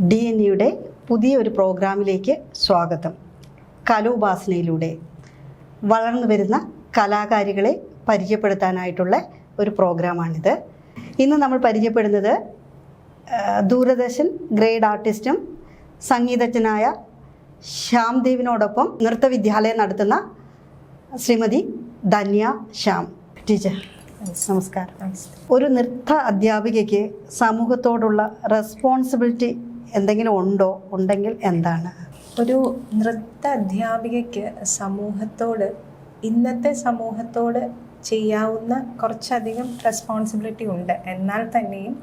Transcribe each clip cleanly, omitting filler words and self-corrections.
DNEയുടെ പുതിയൊരു പ്രോഗ്രാമിലേക്ക് സ്വാഗതം. കലോപാസനയിലൂടെ വളർന്നു വരുന്ന കലാകാരികളെ പരിചയപ്പെടുത്താനായിട്ടുള്ള ഒരു പ്രോഗ്രാമാണിത്. ഇന്ന് നമ്മൾ പരിചയപ്പെടുന്നത് ദൂരദർശൻ ഗ്രേഡ് ആർട്ടിസ്റ്റും സംഗീതജ്ഞനായ ശ്യാംദേവിനോടൊപ്പം നൃത്തവിദ്യാലയം നടത്തുന്ന ശ്രീമതി ധന്യ ശ്യാം. ടീച്ചർ നമസ്കാരം. ഒരു നൃത്ത അധ്യാപികയ്ക്ക് സമൂഹത്തോടുള്ള റെസ്പോൺസിബിലിറ്റി എന്തെങ്കിലും ഉണ്ടോ? ഉണ്ടെങ്കിൽ എന്താണ്? ഒരു നൃത്ത അധ്യാപികയ്ക്ക് ഇന്നത്തെ സമൂഹത്തോട് ചെയ്യാവുന്ന കുറച്ചധികം റെസ്പോൺസിബിലിറ്റി ഉണ്ട്. എന്നാൽ തന്നെയും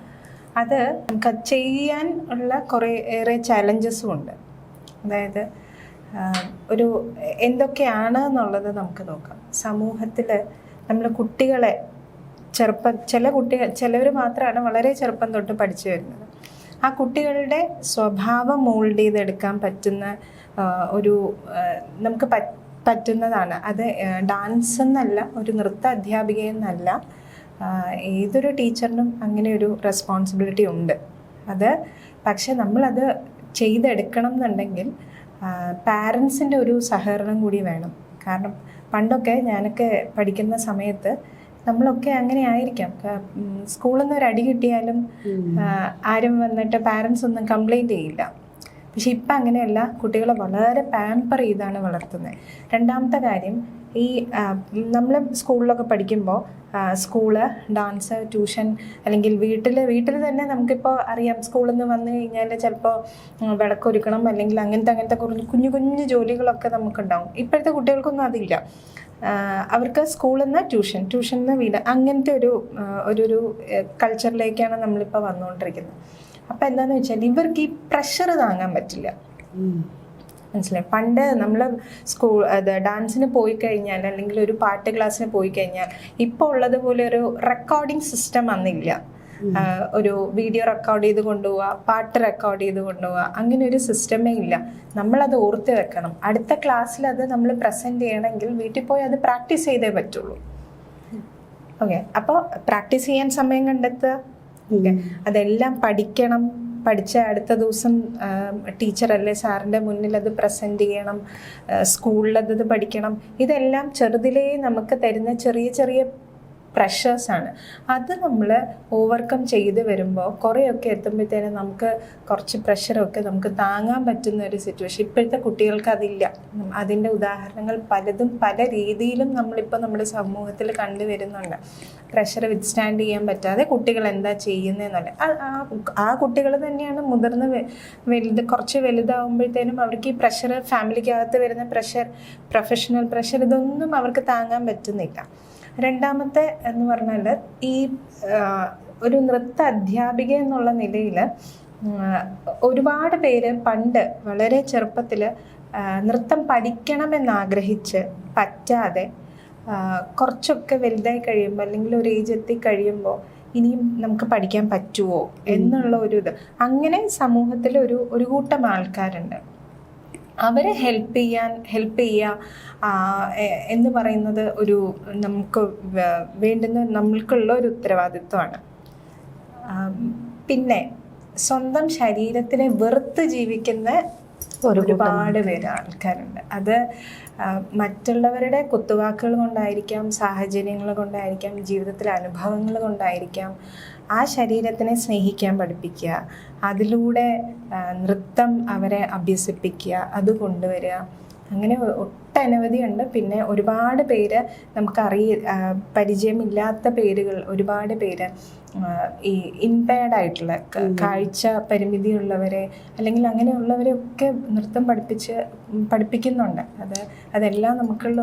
അത് നമുക്ക് ചെയ്യാൻ ഉള്ള കുറേയേറെ ചാലഞ്ചസും ഉണ്ട്. അതായത് ഒരു എന്തൊക്കെയാണ് എന്നുള്ളത് നമുക്ക് നോക്കാം. സമൂഹത്തിൽ നമ്മൾ കുട്ടികളെ ചിലവർ മാത്രമാണ് വളരെ ചെറുപ്പം തൊട്ട് പഠിച്ചു വരുന്നത്. ആ കുട്ടികളുടെ സ്വഭാവം മോൾഡ് ചെയ്തെടുക്കാൻ പറ്റുന്ന നമുക്ക് പറ്റുന്നതാണ്. അത് ഡാൻസ് എന്നല്ല, ഒരു നൃത്ത അധ്യാപിക എന്നല്ല, ഏതൊരു ടീച്ചറിനും അങ്ങനെ ഒരു റെസ്പോൺസിബിലിറ്റി ഉണ്ട്. പക്ഷെ നമ്മളത് ചെയ്തെടുക്കണം എന്നുണ്ടെങ്കിൽ പാരൻസിൻ്റെ ഒരു സഹകരണം കൂടി വേണം. കാരണം പണ്ടൊക്കെ ഞാനൊക്കെ പഠിക്കുന്ന സമയത്ത് നമ്മളൊക്കെ അങ്ങനെ ആയിരിക്കാം. സ്കൂളിൽ നിന്ന് ഒരു അടി കിട്ടിയാലും ആരും വന്നിട്ട് പാരൻസ് ഒന്നും കംപ്ലൈൻറ്റ് ചെയ്യില്ല. പക്ഷെ ഇപ്പം അങ്ങനെയല്ല, കുട്ടികളെ വളരെ പാമ്പർ ചെയ്താണ് വളർത്തുന്നത്. രണ്ടാമത്തെ കാര്യം, നമ്മൾ സ്കൂളിലൊക്കെ പഠിക്കുമ്പോൾ സ്കൂള്, ഡാൻസ്, ട്യൂഷൻ, അല്ലെങ്കിൽ വീട്ടിൽ തന്നെ നമുക്കിപ്പോൾ അറിയാം, സ്കൂളിൽ നിന്ന് വന്നു കഴിഞ്ഞാൽ ചിലപ്പോൾ വിളക്കൊരുക്കണം, അല്ലെങ്കിൽ അങ്ങനത്തെ കുഞ്ഞു കുഞ്ഞു ജോലികളൊക്കെ നമുക്കുണ്ടാവും. ഇപ്പോഴത്തെ കുട്ടികൾക്കൊന്നും അതില്ല. അവർക്ക് സ്കൂളിൽ നിന്ന് ട്യൂഷൻ നിന്ന് വീട്, അങ്ങനത്തെ ഒരു കൾച്ചറിലേക്കാണ് നമ്മളിപ്പോൾ വന്നുകൊണ്ടിരിക്കുന്നത്. അപ്പം എന്താണെന്ന് വെച്ചാൽ ഇവർക്ക് ഈ പ്രഷർ താങ്ങാൻ പറ്റില്ല. മനസ്സിലായി? പണ്ട് നമ്മൾ ഡാൻസിന് പോയി കഴിഞ്ഞാൽ, അല്ലെങ്കിൽ ഒരു പാട്ട് ക്ലാസ്സിന് പോയി കഴിഞ്ഞാൽ, ഇപ്പോൾ ഉള്ളതുപോലെ ഒരു റെക്കോർഡിംഗ് സിസ്റ്റം അന്നില്ല. ഒരു വീഡിയോ റെക്കോർഡ് ചെയ്ത് കൊണ്ടുപോവുക, പാട്ട് റെക്കോർഡ് ചെയ്ത് കൊണ്ടുപോവുക, അങ്ങനെ ഒരു സിസ്റ്റമേ ഇല്ല. നമ്മളത് ഓർത്ത് വെക്കണം. അടുത്ത ക്ലാസ്സിൽ അത് നമ്മൾ പ്രസൻറ്റ് ചെയ്യണമെങ്കിൽ വീട്ടിൽ പോയി അത് പ്രാക്ടീസ് ചെയ്തേ പറ്റുള്ളൂ. ഓക്കെ, അപ്പോൾ പ്രാക്ടീസ് ചെയ്യാൻ സമയം കണ്ടെത്തുക, അതെല്ലാം പഠിക്കണം. പഠിച്ച അടുത്ത ദിവസം ടീച്ചറല്ലേ സാറിൻ്റെ മുന്നിൽ അത് പ്രസൻറ്റ് ചെയ്യണം, സ്കൂളിലത് പഠിക്കണം. ഇതെല്ലാം ചെറുതിലേ നമുക്ക് തരുന്ന ചെറിയ ചെറിയ പ്രഷേഴ്സാണ്. അത് നമ്മൾ ഓവർകം ചെയ്ത് വരുമ്പോൾ കുറേയൊക്കെ എത്തുമ്പോഴത്തേനും നമുക്ക് കുറച്ച് പ്രഷറൊക്കെ നമുക്ക് താങ്ങാൻ പറ്റുന്ന ഒരു സിറ്റുവേഷൻ. ഇപ്പോഴത്തെ കുട്ടികൾക്ക് അതില്ല. അതിൻ്റെ ഉദാഹരണങ്ങൾ പലതും പല രീതിയിലും നമ്മളിപ്പോൾ നമ്മുടെ സമൂഹത്തിൽ കണ്ടുവരുന്നുണ്ട്. പ്രഷർ വിത്ത്സ്റ്റാൻഡ് ചെയ്യാൻ പറ്റാതെ കുട്ടികൾ എന്താ ചെയ്യുന്നതെന്നല്ല, ആ കുട്ടികൾ തന്നെയാണ് കുറച്ച് വലുതാവുമ്പോഴത്തേനും അവർക്ക് ഈ പ്രഷർ, ഫാമിലിക്കകത്ത് വരുന്ന പ്രഷർ, പ്രൊഫഷണൽ പ്രഷർ, ഇതൊന്നും അവർക്ക് താങ്ങാൻ പറ്റുന്നില്ല. രണ്ടാമത്തെ എന്ന് പറഞ്ഞാൽ, ഈ ഒരു നൃത്ത അധ്യാപിക എന്നുള്ള നിലയിൽ ഒരുപാട് പേര് പണ്ട് വളരെ ചെറുപ്പത്തിൽ നൃത്തം പഠിക്കണമെന്നാഗ്രഹിച്ച് പറ്റാതെ കുറച്ചൊക്കെ വലുതായി കഴിയുമ്പോൾ, അല്ലെങ്കിൽ ഒരു ഏജ് എത്തി കഴിയുമ്പോൾ ഇനിയും നമുക്ക് പഠിക്കാൻ പറ്റുമോ എന്നുള്ള അങ്ങനെ സമൂഹത്തിൽ ഒരു കൂട്ടം ആൾക്കാരുണ്ട്. അവരെ ഹെൽപ്പ് ചെയ്യുക എന്ന് പറയുന്നത് നമുക്ക് വേണ്ടുന്ന നമ്മൾക്കുള്ള ഒരു ഉത്തരവാദിത്വമാണ്. പിന്നെ സ്വന്തം ശരീരത്തിനെ വെറുത്ത് ജീവിക്കുന്ന ഒരുപാട് പേര് ആൾക്കാരുണ്ട്. അത് മറ്റുള്ളവരുടെ കുത്തുവാക്കുകൾ കൊണ്ടായിരിക്കാം, സാഹചര്യങ്ങൾ കൊണ്ടായിരിക്കാം, ജീവിതത്തിലെ അനുഭവങ്ങൾ കൊണ്ടായിരിക്കാം. ആ ശരീരത്തിനെ സ്നേഹിക്കാൻ പഠിപ്പിക്കുക, അതിലൂടെ നൃത്തം അവരെ അഭ്യസിപ്പിക്കുക, അത് കൊണ്ടുവരിക. അങ്ങനെ ഒട്ടനവധിയുണ്ട്. പിന്നെ ഒരുപാട് പേര് പരിചയമില്ലാത്ത പേരുകൾ, ഒരുപാട് പേര് ഈ ഇംപയർഡ് ആയിട്ടുള്ള കാഴ്ച പരിമിതിയുള്ളവരെ, അല്ലെങ്കിൽ അങ്ങനെയുള്ളവരെയൊക്കെ നൃത്തം പഠിപ്പിക്കുന്നുണ്ട്. അതെല്ലാം നമുക്കുള്ള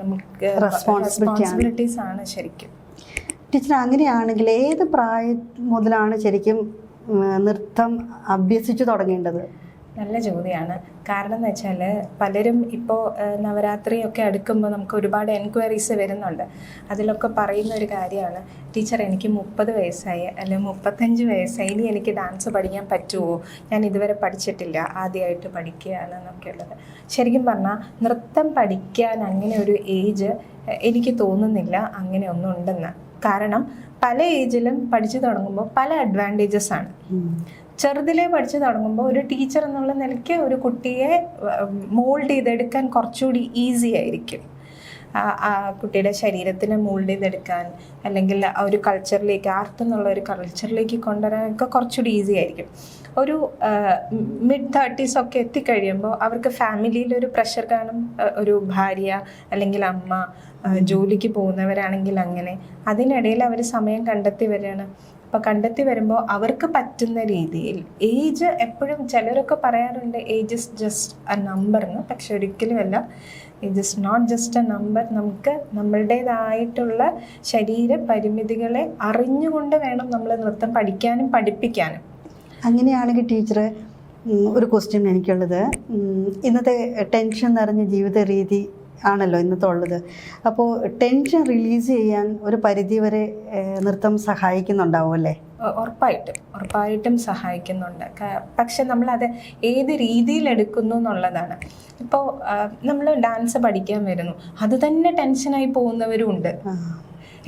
നമുക്ക് റെസ്പോൺസിബിലിറ്റീസ് ആണ് ശരിക്കും. ടീച്ചർ, അങ്ങനെയാണെങ്കിൽ ഏത് പ്രായം മുതലാണ് ശരിക്കും നൃത്തം അഭ്യസിച്ചു തുടങ്ങേണ്ടത്? നല്ല ചോദ്യമാണ്. കാരണം എന്ന് വെച്ചാൽ പലരും ഇപ്പോൾ നവരാത്രിയൊക്കെ അടുക്കുമ്പോൾ നമുക്ക് ഒരുപാട് എൻക്വയറീസ് വരുന്നുണ്ട്. അതിലൊക്കെ പറയുന്ന ഒരു കാര്യമാണ്, ടീച്ചർ എനിക്ക് 30 വയസ്സായി, അല്ലെങ്കിൽ 35 വയസ്സായി, ഇനി എനിക്ക് ഡാൻസ് പഠിക്കാൻ പറ്റുമോ? ഞാൻ ഇതുവരെ പഠിച്ചിട്ടില്ല, ആദ്യമായിട്ട് പഠിക്കുകയാണ് എന്നൊക്കെ ഉള്ളത്. ശരിക്കും പറഞ്ഞാൽ നൃത്തം പഠിക്കാൻ അങ്ങനെ ഒരു ഏജ് എനിക്ക് തോന്നുന്നില്ല അങ്ങനെ ഒന്നും ഉണ്ടെന്ന്. കാരണം പല ഏജിലും പഠിച്ചു തുടങ്ങുമ്പോൾ പല അഡ്വാൻറ്റേജസ് ആണ്. ചെറുതിലേ പഠിച്ചു തുടങ്ങുമ്പോൾ ഒരു ടീച്ചർ എന്നുള്ള നിലയ്ക്ക് ഒരു കുട്ടിയെ മോൾഡ് ചെയ്തെടുക്കാൻ കുറച്ചുകൂടി ഈസി ആയിരിക്കും. ആ കുട്ടിയുടെ ശരീരത്തിനെ മോൾഡ് ചെയ്തെടുക്കാൻ, അല്ലെങ്കിൽ ആ ഒരു കൾച്ചറിലേക്ക്, ആർട്ട് എന്നുള്ള ഒരു കൾച്ചറിലേക്ക് കൊണ്ടുവരാനൊക്കെ കുറച്ചുകൂടി ഈസി ആയിരിക്കും. ഒരു mid-30s ഒക്കെ എത്തിക്കഴിയുമ്പോൾ അവർക്ക് ഫാമിലിയിലൊരു പ്രഷർ കാണും. ഒരു ഭാര്യ അല്ലെങ്കിൽ അമ്മ ജോലിക്ക് പോകുന്നവരാണെങ്കിൽ അങ്ങനെ, അതിനിടയിൽ അവർ സമയം കണ്ടെത്തി വരികയാണ്. അപ്പോൾ കണ്ടെത്തി വരുമ്പോൾ അവർക്ക് പറ്റുന്ന രീതിയിൽ ഏജ് എപ്പോഴും ചിലരൊക്കെ പറയാറുണ്ട് age is just a number എന്ന്. പക്ഷെ ഒരിക്കലുമല്ല, it is not just a number. നമുക്ക് നമ്മളുടേതായിട്ടുള്ള ശരീര പരിമിതികളെ അറിഞ്ഞുകൊണ്ട് വേണം നമ്മൾ നൃത്തം പഠിക്കാനും പഠിപ്പിക്കാനും. അങ്ങനെയാണെങ്കിൽ ടീച്ചർ, ഒരു ക്വസ്റ്റ്യൻ എനിക്കുള്ളത്, ഇന്നത്തെ ടെൻഷൻ നിറഞ്ഞ ജീവിത രീതി ആണല്ലോ ഇന്നത്തെ ഉള്ളത്. അപ്പോൾ ടെൻഷൻ റിലീസ് ചെയ്യാൻ ഒരു പരിധിവരെ നൃത്തം സഹായിക്കുന്നുണ്ടാവും അല്ലേ? ഉറപ്പായിട്ടും സഹായിക്കുന്നുണ്ട്. പക്ഷെ നമ്മളത് ഏത് രീതിയിൽ എടുക്കുന്നു എന്നുള്ളതാണ്. ഇപ്പോൾ നമ്മൾ ഡാൻസ് പഠിക്കാൻ വരുന്നു, അത് തന്നെ ടെൻഷനായി പോകുന്നവരും ഉണ്ട്.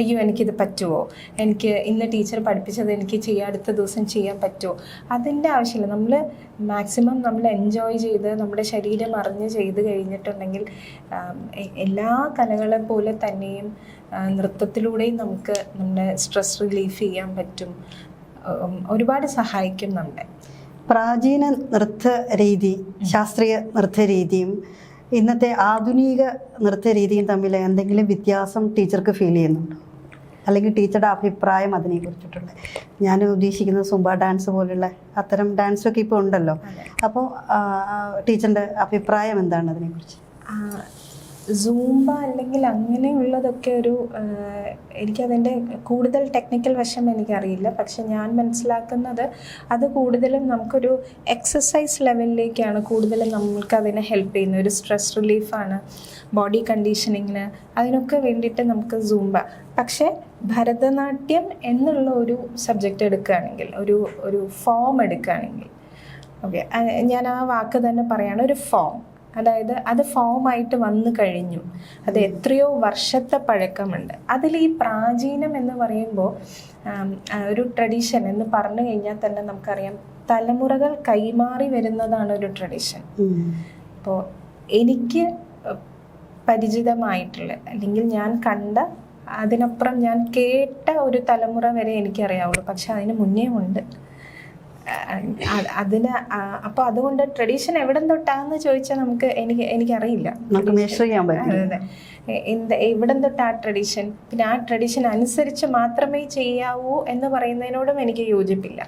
അയ്യോ എനിക്കിത് പറ്റുമോ, എനിക്ക് ഇന്ന് ടീച്ചർ പഠിപ്പിച്ചത് എനിക്ക് അടുത്ത ദിവസം ചെയ്യാൻ പറ്റുമോ? അതിൻ്റെ ആവശ്യമില്ല. നമ്മൾ മാക്സിമം നമ്മൾ എൻജോയ് ചെയ്ത് നമ്മുടെ ശരീരം അറിഞ്ഞ് ചെയ്ത് കഴിഞ്ഞിട്ടുണ്ടെങ്കിൽ എല്ലാ കലകളെ പോലെ തന്നെയും നൃത്തത്തിലൂടെയും നമുക്ക് നമ്മുടെ സ്ട്രെസ് റിലീഫ് ചെയ്യാൻ പറ്റും. ഒരുപാട് സഹായിക്കും നമ്മളെ. പ്രാചീന നൃത്ത രീതി, ശാസ്ത്രീയ നൃത്ത രീതിയും ഇന്നത്തെ ആധുനിക നൃത്ത രീതിയും തമ്മിൽ എന്തെങ്കിലും വ്യത്യാസം ടീച്ചർക്ക് ഫീൽ ചെയ്യുന്നുണ്ടോ? അല്ലെങ്കിൽ ടീച്ചറുടെ അഭിപ്രായം അതിനെ കുറിച്ചിട്ടുള്ള? ഞാൻ ഉദ്ദേശിക്കുന്നത് സുംബ ഡാൻസ് പോലുള്ള അത്തരം ഡാൻസൊക്കെ ഇപ്പോൾ ഉണ്ടല്ലോ. അപ്പോൾ ടീച്ചറിൻ്റെ അഭിപ്രായം എന്താണ് അതിനെക്കുറിച്ച്? സൂംബ അല്ലെങ്കിൽ അങ്ങനെയുള്ളതൊക്കെ എനിക്കതിൻ്റെ കൂടുതൽ ടെക്നിക്കൽ വശം എനിക്കറിയില്ല. പക്ഷെ ഞാൻ മനസ്സിലാക്കുന്നത് അത് കൂടുതലും നമുക്കൊരു എക്സസൈസ് ലെവലിലേക്കാണ് കൂടുതലും നമുക്കതിനെ ഹെൽപ്പ് ചെയ്യുന്നത്. ഒരു സ്ട്രെസ് റിലീഫാണ്, ബോഡി കണ്ടീഷനിങ്ങിന്, അതിനൊക്കെ വേണ്ടിയിട്ട് നമുക്ക് സൂംബ. പക്ഷേ ഭരതനാട്യം എന്നുള്ള ഒരു സബ്ജക്റ്റ് എടുക്കുകയാണെങ്കിൽ, ഒരു ഫോം എടുക്കുകയാണെങ്കിൽ, ഓക്കെ, ഞാൻ ആ വാക്ക് തന്നെ പറയുകയാണ്, ഒരു ഫോം. അതായത് അത് ഫോമായിട്ട് വന്നു കഴിഞ്ഞു, അത് എത്രയോ വർഷത്തെ പഴക്കമുണ്ട്. അതിൽ ഈ പ്രാചീനം എന്ന് പറയുമ്പോൾ ഒരു ട്രഡീഷൻ എന്ന് പറഞ്ഞു കഴിഞ്ഞാൽ തന്നെ നമുക്കറിയാം, തലമുറകൾ കൈമാറി വരുന്നതാണ് ഒരു ട്രഡീഷൻ. ഇപ്പോൾ എനിക്ക് പരിചിതമായിട്ടുള്ള, അല്ലെങ്കിൽ ഞാൻ കണ്ട, അതിനപ്പുറം ഞാൻ കേട്ട ഒരു തലമുറ വരെ എനിക്കറിയാവുള്ളൂ. പക്ഷെ അതിന് മുന്നേ ഉണ്ട് അതിന്. അപ്പോൾ അതുകൊണ്ട് ട്രഡീഷൻ എവിടെ തൊട്ടാന്ന് ചോദിച്ചാൽ എനിക്കറിയില്ല. എവിടെ തൊട്ട് ആ ട്രഡീഷൻ, പിന്നെ ആ ട്രഡീഷൻ അനുസരിച്ച് മാത്രമേ ചെയ്യാവൂ എന്ന് പറയുന്നതിനോടും എനിക്ക് യോജിപ്പില്ല.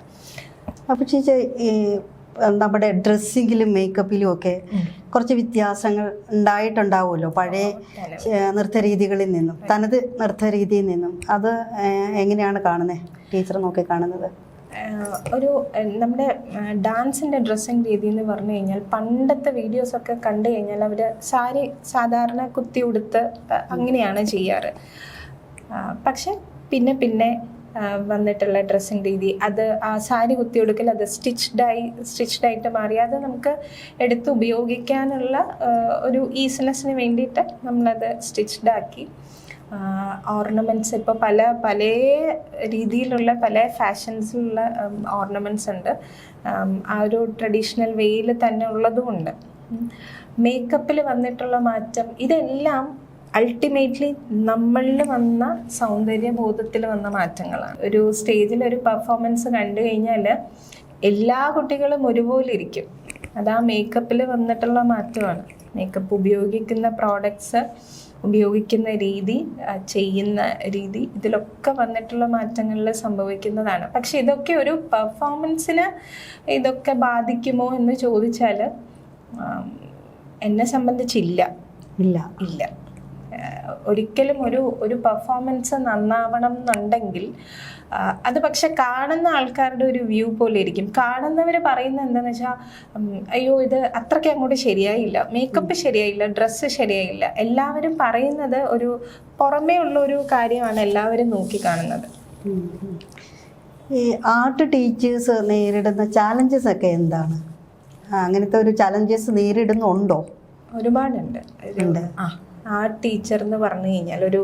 അപ്പോൾ ചേച്ചി, നമ്മുടെ ഡ്രസ്സിങ്ങിലും മേക്കപ്പിലും ഒക്കെ കുറച്ച് വ്യത്യാസങ്ങൾ ഉണ്ടായിട്ടുണ്ടാവുമല്ലോ പഴയ നൃത്തരീതികളിൽ നിന്നും, തനത് നൃത്തരീതിയിൽ നിന്നും. അത് എങ്ങനെയാണ് കാണുന്നത്, ടീച്ചർ നോക്കി കാണുന്നത്? നമ്മുടെ ഡാൻസിൻ്റെ ഡ്രസ്സിങ് രീതി എന്ന് പറഞ്ഞു കഴിഞ്ഞാൽ, പണ്ടത്തെ വീഡിയോസൊക്കെ കണ്ടു കഴിഞ്ഞാൽ അവർ സാരി സാധാരണ കുത്തി ഉടുത്ത് അങ്ങനെയാണ് ചെയ്യാറ്. പക്ഷെ പിന്നെ വന്നിട്ടുള്ള ഡ്രസ്സിങ് രീതി, അത് ആ സാരി കുത്തി ഉടുക്കൽ, അത് സ്റ്റിച്ച്ഡായിട്ട് മാറി. അത് നമുക്ക് എടുത്ത് ഉപയോഗിക്കാനുള്ള ഒരു ഈസിനെസ്സിന് വേണ്ടിയിട്ട് നമ്മളത് സ്റ്റിച്ച്ഡാക്കി. ഓർണമെൻറ്റ്സ് ഇപ്പോൾ പല രീതിയിലുള്ള പല ഫാഷൻസിലുള്ള ഓർണമെൻറ്റ്സ് ഉണ്ട്. ആ ഒരു ട്രഡീഷണൽ വേയിൽ തന്നെ ഉള്ളതുമുണ്ട്. മേക്കപ്പിൽ വന്നിട്ടുള്ള മാറ്റം, ഇതെല്ലാം അൾട്ടിമേറ്റ്ലി നമ്മളിൽ വന്ന സൗന്ദര്യബോധത്തിൽ വന്ന മാറ്റങ്ങളാണ്. ഒരു സ്റ്റേജിൽ ഒരു പെർഫോമൻസ് കണ്ടു കഴിഞ്ഞാൽ എല്ലാ കുട്ടികളും ഒരുപോലെ ഇരിക്കും. അത് ആ മേക്കപ്പിൽ വന്നിട്ടുള്ള മാറ്റമാണ്. മേക്കപ്പ് ഉപയോഗിക്കുന്ന പ്രോഡക്ട്സ്, ഉപയോഗിക്കുന്ന രീതി, ചെയ്യുന്ന രീതി, ഇതിലൊക്കെ വന്നിട്ടുള്ള മാറ്റങ്ങളിൽ സംഭവിക്കുന്നതാണ്. പക്ഷെ ഇതൊക്കെ ഒരു പെർഫോമൻസിന് ഇതൊക്കെ ബാധിക്കുമോ എന്ന് ചോദിച്ചാൽ എന്നെ സംബന്ധിച്ചില്ല. ഇല്ല. ഒരിക്കലും ഒരു പെർഫോമൻസ് നന്നാവണം എന്നുണ്ടെങ്കിൽ അത് പക്ഷെ കാണുന്ന ആൾക്കാരുടെ ഒരു വ്യൂ പോലെ ഇരിക്കും. കാണുന്നവർ പറയുന്നത് എന്താണെന്ന് വെച്ചാൽ, അയ്യോ ഇത് അത്രയ്ക്ക് അങ്ങോട്ട് ശരിയായില്ല, മേക്കപ്പ് ശരിയായില്ല, ഡ്രസ്സ് ശരിയായില്ല. എല്ലാവരും പറയുന്നത് ഒരു പുറമേ ഉള്ള ഒരു കാര്യമാണ് എല്ലാവരും നോക്കിക്കാണുന്നത്. ഈ ആർട്ട് ടീച്ചേഴ്സ് നേരിടുന്ന ചാലഞ്ചസ് ഒക്കെ എന്താണ്? അങ്ങനത്തെ ഒരു ചാലഞ്ചസ് നേരിടുന്നുണ്ടോ? ഒരുപാടുണ്ട്. ആർട്ട് ടീച്ചർ എന്ന് പറഞ്ഞു കഴിഞ്ഞാൽ, ഒരു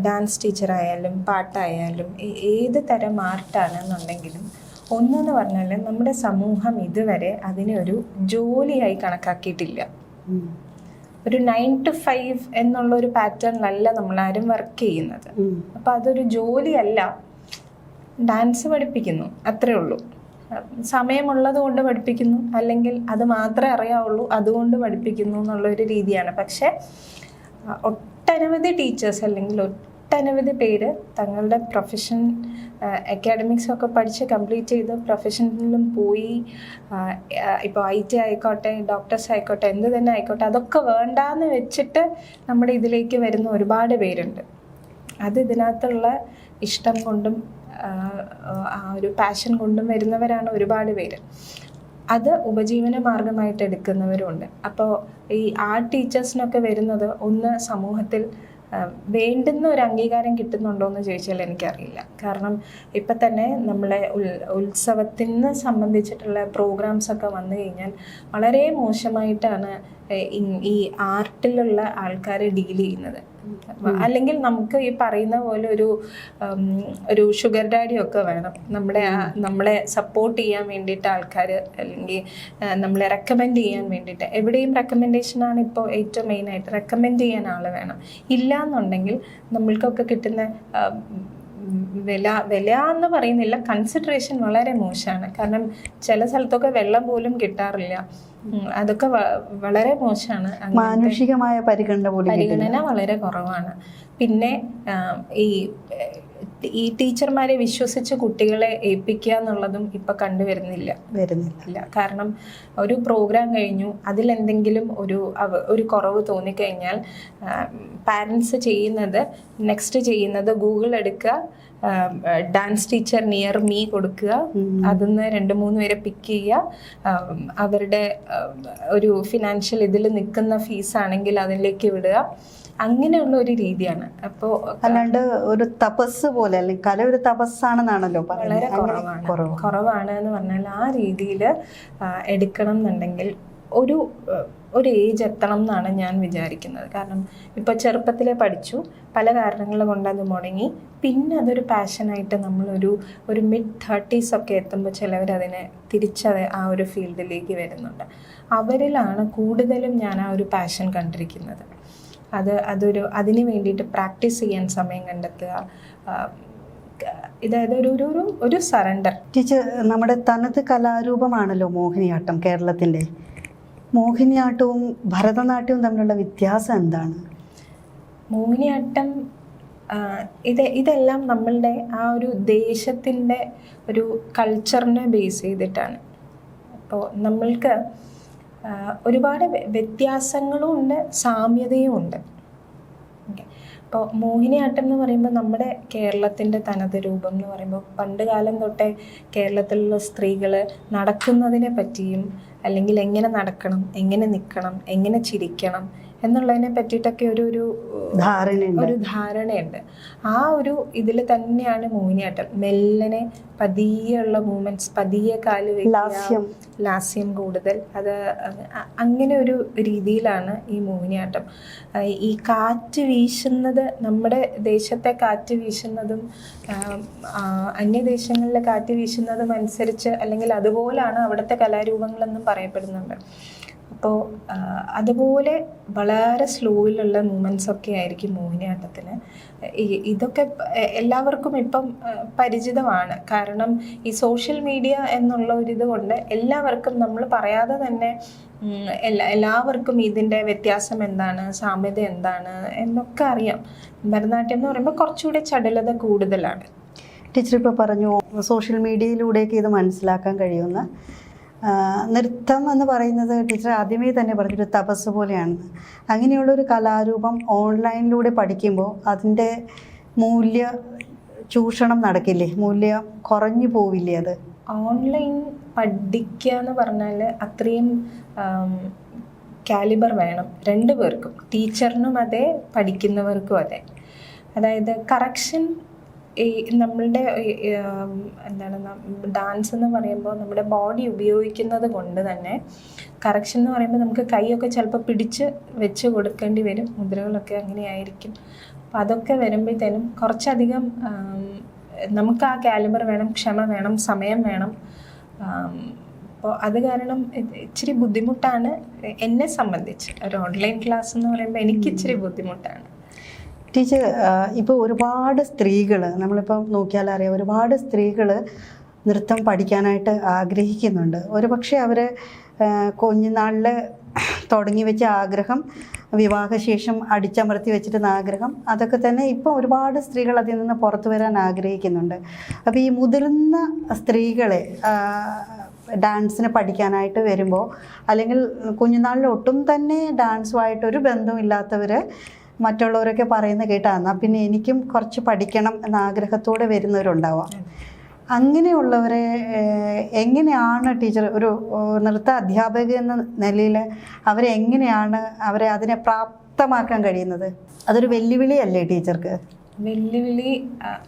ഡാൻസ് ടീച്ചറായാലും പാട്ടായാലും ഏത് തരം ആർട്ടാണെന്നുണ്ടെങ്കിലും ഒന്നെന്ന് പറഞ്ഞാൽ നമ്മുടെ സമൂഹം ഇതുവരെ അതിനെ ഒരു ജോലിയായി കണക്കാക്കിയിട്ടില്ല. ഒരു 9 to 5 എന്നുള്ള ഒരു പാറ്റേണിലല്ല നമ്മളാരും വർക്ക് ചെയ്യുന്നത്. അപ്പോൾ അതൊരു ജോലിയല്ല. ഡാൻസ് പഠിപ്പിക്കുന്നു, അത്രേ ഉള്ളൂ. സമയമുള്ളത് കൊണ്ട് പഠിപ്പിക്കുന്നു, അല്ലെങ്കിൽ അത് മാത്രമേ അറിയാവുള്ളൂ അതുകൊണ്ട് പഠിപ്പിക്കുന്നു എന്നുള്ളൊരു രീതിയാണ്. പക്ഷേ ഒട്ടനവധി ടീച്ചേഴ്സ് അല്ലെങ്കിൽ ഒട്ടനവധി പേര് തങ്ങളുടെ പ്രൊഫഷൻ അക്കാഡമിക്സൊക്കെ പഠിച്ച് കംപ്ലീറ്റ് ചെയ്ത് പ്രൊഫഷനിലും പോയി, ഇപ്പോൾ IT ആയിക്കോട്ടെ, ഡോക്ടേഴ്സ് ആയിക്കോട്ടെ, എന്ത് തന്നെ ആയിക്കോട്ടെ, അതൊക്കെ വേണ്ടാന്ന് വെച്ചിട്ട് നമ്മുടെ ഇതിലേക്ക് വരുന്ന ഒരുപാട് പേരുണ്ട്. അത് ഇതിനകത്തുള്ള ഇഷ്ടം കൊണ്ടും ആ ഒരു പാഷൻ കൊണ്ടും വരുന്നവരാണ് ഒരുപാട് പേര്. അത് ഉപജീവന മാർഗമായിട്ട് എടുക്കുന്നവരുണ്ട്. അപ്പോൾ ഈ ആർട്ട് ടീച്ചേഴ്സിനൊക്കെ വരുന്നത് ഒന്ന് സമൂഹത്തിൽ വേണ്ടുന്ന ഒരു അംഗീകാരം കിട്ടുന്നുണ്ടോ എന്ന് ചോദിച്ചാൽ എനിക്കറിയില്ല. കാരണം ഇപ്പം തന്നെ നമ്മളെ ഉത്സവത്തിന് സംബന്ധിച്ചിട്ടുള്ള പ്രോഗ്രാംസൊക്കെ വന്നു കഴിഞ്ഞാൽ വളരെ മോശമായിട്ടാണ് ഈ ആർട്ടിലുള്ള ആൾക്കാരെ ഡീൽ ചെയ്യുന്നത്. അല്ലെങ്കിൽ നമുക്ക് ഈ പറയുന്ന പോലെ ഒരു ഷുഗർ ഡാഡി ഒക്കെ വേണം നമ്മളെ സപ്പോർട്ട് ചെയ്യാൻ വേണ്ടിയിട്ട് ആൾക്കാർ, അല്ലെങ്കിൽ നമ്മളെ റെക്കമെൻഡ് ചെയ്യാൻ വേണ്ടിയിട്ട്. എവിടെയും റെക്കമെൻഡേഷനാണ് ഇപ്പോൾ ഏറ്റവും മെയിനായിട്ട്. റെക്കമെൻഡ് ചെയ്യാൻ ആൾ വേണം. ഇല്ല എന്നുണ്ടെങ്കിൽ നമ്മൾക്കൊക്കെ കിട്ടുന്ന വില എന്ന് പറയുന്നില്ല, കൺസിഡറേഷൻ വളരെ മോശമാണ്. കാരണം ചില സ്ഥലത്തൊക്കെ വെള്ളം പോലും കിട്ടാറില്ല. അതൊക്കെ വളരെ മോശമാണ്. മാനുഷികമായ പരിഗണന വളരെ കുറവാണ്. പിന്നെ ഈ ടീച്ചർമാരെ വിശ്വസിച്ച് കുട്ടികളെ ഏൽപ്പിക്കുക എന്നുള്ളതും ഇപ്പം കണ്ടുവരുന്നില്ല. കാരണം ഒരു പ്രോഗ്രാം കഴിഞ്ഞു, അതിലെന്തെങ്കിലും ഒരു കുറവ് തോന്നിക്കഴിഞ്ഞാൽ പാരൻസ് നെക്സ്റ്റ് ചെയ്യുന്നത് ഗൂഗിൾ എടുക്കുക, ഡാൻസ് ടീച്ചർ നിയർ മീ കൊടുക്കുക, അതിന്ന് 2-3 പേരെ പിക്ക് ചെയ്യുക, അവരുടെ ഒരു ഫിനാൻഷ്യൽ ഇതിൽ നിൽക്കുന്ന ഫീസാണെങ്കിൽ അതിലേക്ക് വിടുക. അങ്ങനെയുള്ള ഒരു രീതിയാണ്. അപ്പോൾ അല്ലാണ്ട് ഒരു തപസ് പോലെ, അല്ലെങ്കിൽ കല ഒരു തപസ്സാണെന്നാണല്ലോ വളരെ കുറവാണ് എന്ന് പറഞ്ഞാൽ ആ രീതിയിൽ എടുക്കണം എന്നുണ്ടെങ്കിൽ ഒരു ഏജ് എത്തണം എന്നാണ് ഞാൻ വിചാരിക്കുന്നത്. കാരണം ഇപ്പോൾ ചെറുപ്പത്തിലേ പഠിച്ചു, പല കാരണങ്ങൾ കൊണ്ട് അത് മുടങ്ങി, പിന്നെ അതൊരു പാഷനായിട്ട് ഒരു mid-30s ഒക്കെ എത്തുമ്പോൾ ചിലവരതിനെ ആ ഒരു ഫീൽഡിലേക്ക് വരുന്നുണ്ട്. അവരിലാണ് കൂടുതലും ഞാൻ ആ ഒരു പാഷൻ കണ്ടിരിക്കുന്നത്. അതിന് വേണ്ടിയിട്ട് പ്രാക്ടീസ് ചെയ്യാൻ സമയം കണ്ടെത്തുക, ഇതായത് ഒരു സറണ്ടർ. ടീച്ചർ, നമ്മുടെ തനത് കലാരൂപമാണല്ലോ മോഹിനിയാട്ടം. കേരളത്തിൻ്റെ മോഹിനിയാട്ടവും ഭരതനാട്യവും തമ്മിലുള്ള വ്യത്യാസം എന്താണ്? മോഹിനിയാട്ടം ഇതെല്ലാം നമ്മളുടെ ആ ഒരു ദേശത്തിൻ്റെ ഒരു കൾച്ചറിനെ ബേസ് ചെയ്തിട്ടാണ്. അപ്പോൾ നമ്മൾക്ക് ഒരുപാട് വ്യത്യാസങ്ങളും ഉണ്ട്, സാമ്യതയും ഉണ്ട്. അപ്പോൾ മോഹിനിയാട്ടം എന്ന് പറയുമ്പോൾ നമ്മുടെ കേരളത്തിൻ്റെ തനത് രൂപം എന്ന് പറയുമ്പോൾ പണ്ട് കാലം തൊട്ടേ കേരളത്തിലുള്ള സ്ത്രീകൾ നടക്കുന്നതിനെ പറ്റിയും, അല്ലെങ്കിൽ എങ്ങനെ നടക്കണം, എങ്ങനെ നിൽക്കണം, എങ്ങനെ ചിരിക്കണം എന്നുള്ളതിനെ പറ്റിയിട്ടൊക്കെ ഒരു ധാരണയുണ്ട്. ആ ഒരു ഇതിൽ തന്നെയാണ് മോഹിനിയാട്ടം. മെല്ലനെ പതിയെയുള്ള മൂവ്മെന്റ്സ്, പതിയെ കാല് വയ്ക്കുക, ലാസ്യം കൂടുതൽ, അത് അങ്ങനെ ഒരു രീതിയിലാണ് ഈ മോഹിനിയാട്ടം. ഈ കാറ്റ് വീശുന്നത്, നമ്മുടെ ദേശത്തെ കാറ്റ് വീശുന്നതും അന്യദേശങ്ങളിലെ കാറ്റ് വീശുന്നതും അനുസരിച്ച്, അല്ലെങ്കിൽ അതുപോലാണ് അവിടുത്തെ കലാരൂപങ്ങളെന്നും പറയപ്പെടുന്നുണ്ട്. അപ്പോൾ അതുപോലെ വളരെ സ്ലോയിലുള്ള മൂവ്മെൻറ്റ്സ് ഒക്കെ ആയിരിക്കും മോഹിനിയാട്ടത്തിന്. ഇതൊക്കെ എല്ലാവർക്കും ഇപ്പം പരിചിതമാണ്. കാരണം ഈ സോഷ്യൽ മീഡിയ എന്നുള്ള ഒരിത് കൊണ്ട് എല്ലാവർക്കും, നമ്മൾ പറയാതെ തന്നെ എല്ലാവർക്കും ഇതിൻ്റെ വ്യത്യാസം എന്താണ്, സാമ്യത എന്താണ് എന്നൊക്കെ അറിയാം. ഭരതനാട്യം എന്ന് പറയുമ്പോൾ കുറച്ചുകൂടി ചടുലത കൂടുതലാണ്. ടീച്ചർ ഇപ്പോൾ പറഞ്ഞു സോഷ്യൽ മീഡിയയിലൂടെയൊക്കെ ഇത് മനസ്സിലാക്കാൻ കഴിയുന്ന നൃത്തം എന്ന് പറയുന്നത്, ടീച്ചർ ആദ്യമേ തന്നെ പറഞ്ഞൊരു തപസ് പോലെയാണ്. അങ്ങനെയുള്ളൊരു കലാരൂപം ഓൺലൈനിലൂടെ പഠിക്കുമ്പോൾ അതിൻ്റെ മൂല്യ ചൂഷണം നടക്കില്ലേ? മൂല്യം കുറഞ്ഞു പോവില്ലേ? അത് ഓൺലൈൻ പഠിക്കുക എന്ന് പറഞ്ഞാൽ അത്രയും കാലിബർ വേണം രണ്ടു പേർക്കും, ടീച്ചറിനും അതെ, പഠിക്കുന്നവർക്കും അതെ. അതായത് കറക്ഷൻ, ഈ നമ്മളുടെ എന്താണ് ഡാൻസ് എന്ന് പറയുമ്പോൾ നമ്മുടെ ബോഡി ഉപയോഗിക്കുന്നത് കൊണ്ട് തന്നെ കറക്ഷൻ എന്ന് പറയുമ്പോൾ നമുക്ക് കൈയൊക്കെ ചിലപ്പോൾ പിടിച്ച് വെച്ച് കൊടുക്കേണ്ടി വരും. മുദ്രകളൊക്കെ അങ്ങനെയായിരിക്കും. അപ്പം അതൊക്കെ വരുമ്പോഴത്തേനും കുറച്ചധികം നമുക്ക് ആ കാലിബർ വേണം, ക്ഷമ വേണം, സമയം വേണം. അപ്പോൾ അത് കാരണം ഇച്ചിരി ബുദ്ധിമുട്ടാണ് എന്നെ സംബന്ധിച്ച്. ഒരു ഓൺലൈൻ ക്ലാസ് എന്ന് പറയുമ്പോൾ എനിക്ക് ഇച്ചിരി ബുദ്ധിമുട്ടാണ്. ടീച്ചർ, ഇപ്പോൾ ഒരുപാട് സ്ത്രീകൾ, നമ്മളിപ്പം നോക്കിയാൽ അറിയാം, ഒരുപാട് സ്ത്രീകൾ നൃത്തം പഠിക്കാനായിട്ട് ആഗ്രഹിക്കുന്നുണ്ട്. ഒരു പക്ഷേ അവർ കുഞ്ഞുനാളിൽ തുടങ്ങി വെച്ച ആഗ്രഹം, വിവാഹശേഷം അടിച്ചമർത്തി വെച്ചിരുന്ന ആഗ്രഹം, അതൊക്കെ തന്നെ ഇപ്പോൾ ഒരുപാട് സ്ത്രീകൾ അതിൽ നിന്ന് പുറത്തു വരാൻ ആഗ്രഹിക്കുന്നുണ്ട്. അപ്പോൾ ഈ മുതിർന്ന സ്ത്രീകളെ ഡാൻസിന് പഠിക്കാനായിട്ട് വരുമ്പോൾ, അല്ലെങ്കിൽ കുഞ്ഞുനാളിൽ ഒട്ടും തന്നെ ഡാൻസുമായിട്ടൊരു ബന്ധമില്ലാത്തവർ മറ്റുള്ളവരൊക്കെ പറയുന്നത് കേട്ടാൽ എന്നാൽ പിന്നെ എനിക്കും കുറച്ച് പഠിക്കണം എന്ന ആഗ്രഹത്തോടെ വരുന്നവരുണ്ടാവാം. അങ്ങനെയുള്ളവരെ എങ്ങനെയാണ് ടീച്ചർ ഒരു നൃത്ത അധ്യാപക എന്ന നിലയിൽ അവരെ അതിനെ പ്രാപ്തമാക്കാൻ കഴിയുന്നത്? അതൊരു വെല്ലുവിളിയല്ലേ ടീച്ചർക്ക്? വെല്ലുവിളി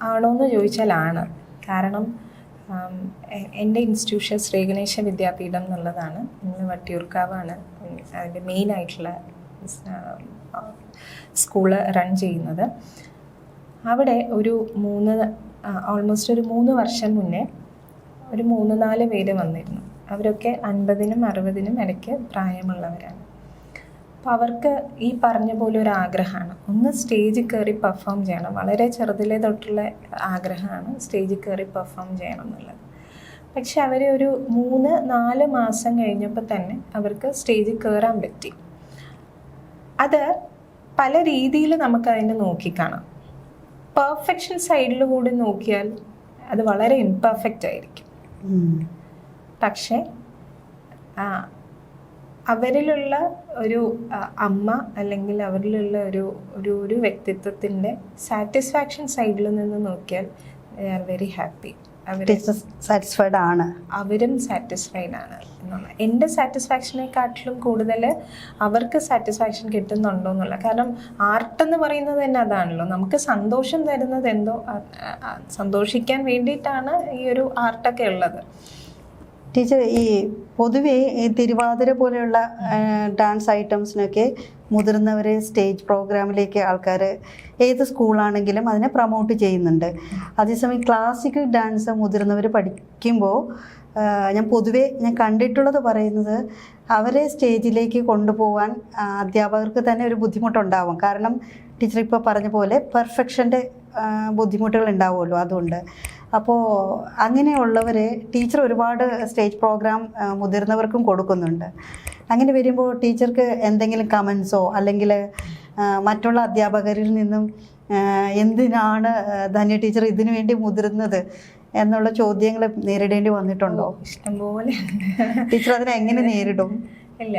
ആണോയെന്ന് ചോദിച്ചാൽ ആണ്. കാരണം എൻ്റെ ഇൻസ്റ്റിറ്റ്യൂഷൻ ശ്രീഗണേശ വിദ്യാപീഠം എന്നുള്ളതാണ്. വട്ടിയൂർക്കാവാണ് അതിൻ്റെ മെയിനായിട്ടുള്ള സ്കൂള് റൺ ചെയ്യുന്നത്. അവിടെ ഓൾമോസ്റ്റ് ഒരു 3 വർഷം മുന്നേ ഒരു 3-4 പേര് വന്നിരുന്നു. അവരൊക്കെ 50-നും 60-നും ഇടയ്ക്ക് പ്രായമുള്ളവരാണ്. അപ്പോൾ അവർക്ക് ഈ പറഞ്ഞ പോലെ ഒരു ആഗ്രഹമാണ്, ഒന്ന് സ്റ്റേജിൽ കയറി പെർഫോം ചെയ്യണം. വളരെ ചെറുതിലേ തൊട്ടുള്ള ആഗ്രഹമാണ് സ്റ്റേജിൽ കയറി പെർഫോം ചെയ്യണം എന്നുള്ളത്. പക്ഷെ അവർ ഒരു 3-4 മാസം കഴിഞ്ഞപ്പോൾ തന്നെ അവർക്ക് സ്റ്റേജിൽ കയറാൻ പറ്റി. അത് പല രീതിയിൽ നമുക്കതിനെ നോക്കിക്കാണാം. പെർഫെക്ഷൻ സൈഡിൽ കൂടി നോക്കിയാൽ അത് വളരെ ഇംപെർഫെക്റ്റ് ആയിരിക്കും. പക്ഷേ അവരിലുള്ള ഒരു അമ്മ അല്ലെങ്കിൽ അവരിലുള്ള ഒരു വ്യക്തിത്വത്തിൻ്റെ സാറ്റിസ്ഫാക്ഷൻ സൈഡിൽ നിന്ന് നോക്കിയാൽ they are very happy. Satisfied ആണ്, അവരും സാറ്റിസ്ഫൈഡ് ആണ് എന്നുള്ള. എൻ്റെ സാറ്റിസ്ഫാക്ഷനെക്കാട്ടിലും കൂടുതൽ അവർക്ക് സാറ്റിസ്ഫാക്ഷൻ കിട്ടുന്നുണ്ടോ എന്നുള്ള. കാരണം ആർട്ടെന്ന് പറയുന്നത് തന്നെ അതാണല്ലോ, നമുക്ക് സന്തോഷം തരുന്നത് എന്തോ, സന്തോഷിക്കാൻ വേണ്ടിയിട്ടാണ് ഈ ഒരു ആർട്ടൊക്കെ ഉള്ളത്. ടീച്ചർ, ഈ പൊതുവേ ഈ തിരുവാതിര പോലെയുള്ള ഡാൻസ് ഐറ്റംസിനൊക്കെ മുതിർന്നവരെ സ്റ്റേജ് പ്രോഗ്രാമിലേക്ക് ആൾക്കാർ ഏത് സ്കൂളാണെങ്കിലും അതിനെ പ്രൊമോട്ട് ചെയ്യുന്നുണ്ട്. അതേസമയം ക്ലാസിക്കൽ ഡാൻസ് മുതിർന്നവർ പഠിക്കുമ്പോൾ ഞാൻ കണ്ടിട്ടുള്ളത് പറയുന്നത്, അവരെ സ്റ്റേജിലേക്ക് കൊണ്ടുപോകാൻ അധ്യാപകർക്ക് തന്നെ ഒരു ബുദ്ധിമുട്ടുണ്ടാവും. കാരണം ടീച്ചർ ഇപ്പോൾ പറഞ്ഞ പോലെ പെർഫെക്ഷൻ്റെ ബുദ്ധിമുട്ടുകൾ ഉണ്ടാവുമല്ലോ, അതുകൊണ്ട്. അപ്പോൾ അങ്ങനെയുള്ളവരെ ടീച്ചർ ഒരുപാട് സ്റ്റേജ് പ്രോഗ്രാം മുതിർന്നവർക്കും കൊടുക്കുന്നുണ്ട്. അങ്ങനെ വരുമ്പോൾ ടീച്ചർക്ക് എന്തെങ്കിലും കമൻസോ അല്ലെങ്കിൽ മറ്റുള്ള അധ്യാപകരിൽ നിന്നും എന്തിനാണ് ധന്യ ടീച്ചർ ഇതിനു വേണ്ടി മുതിർന്നത് എന്നുള്ള ചോദ്യങ്ങൾ നേരിടേണ്ടി വന്നിട്ടുണ്ടോ? ഇഷ്ടംപോലെ. ടീച്ചർ അതിനെ എങ്ങനെ നേരിടും? ഇല്ല,